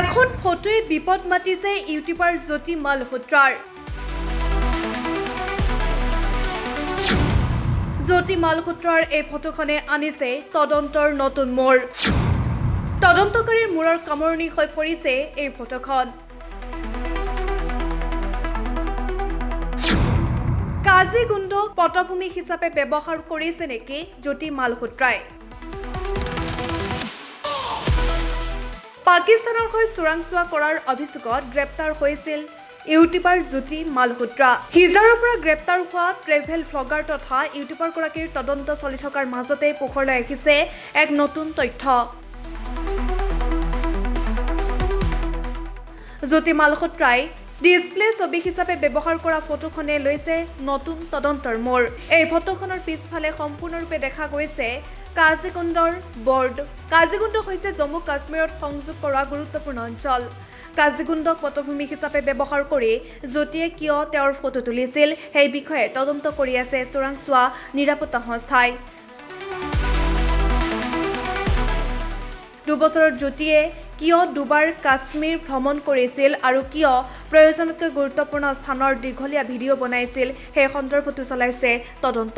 এখন ফটোৱে বিপদ মাতিছে ইউটিউবাৰ জ্যোতি মালহোত্ৰাৰ। জ্যোতি মালহোত্ৰাৰ এই ফটোখনে আনিছে তদন্তৰ নতুন মোড়। তদন্তকাৰীৰ মূৰৰ কামৰণি হৈ পৰিছে এই ফটোখন। কাজিগুণ্ডক পটভূমি হিচাপে ব্যৱহাৰ কৰিছে নেকি জ্যোতি মালহোত্ৰাই? পাকিস্তানৰ হৈ চোৰাংচোৱা কৰাৰ অভিযোগত গ্ৰেপ্তাৰ হৈছিল ইউটিউবাৰ জ্যোতি মালহোত্ৰা। হিজাৰৰ পৰা গ্ৰেপ্তাৰ হোৱা ট্ৰেভেল ব্লগাৰ তথা ইউটিউবাৰগৰাকীৰ তদন্ত চলি থকাৰ মাজতে পোহৰলৈ আহিছে এক নতুন তথ্য। জ্যোতি মালহোত্ৰাই ডিসপ্লে ছবি হিচাপে ব্যৱহাৰ কৰা ফটোখনে লৈছে নতুন তদন্তৰ মোড়। এই ফটোখনৰ পিছফালে সম্পূৰ্ণৰূপে দেখা গৈছে কাজিগুণ্ডৰ বৰ্ড। কাজিগুণ্ড হৈছে জম্মু কাশ্মীৰত সংযোগ কৰা গুৰুত্বপূৰ্ণ অঞ্চল। কাজিগুণ্ডক পটভূমি হিচাপে ব্যৱহাৰ কৰি জ্যোতিয়ে কিয় তেওঁৰ ফটো তুলিছিল সেই বিষয়ে তদন্ত কৰি আছে চোৰাংচোৱা নিৰাপত্তা সংস্থাই। 2 বছৰত জ্যোতিয়ে কিয় দুবাৰ কাশ্মীৰ ভ্ৰমণ কৰিছিল আৰু কিয় প্ৰয়োজনতকৈ গুৰুত্বপূৰ্ণ স্থানৰ দীঘলীয়া ভিডিঅ' বনাইছিল সেই সন্দৰ্ভতো চলাইছে তদন্ত।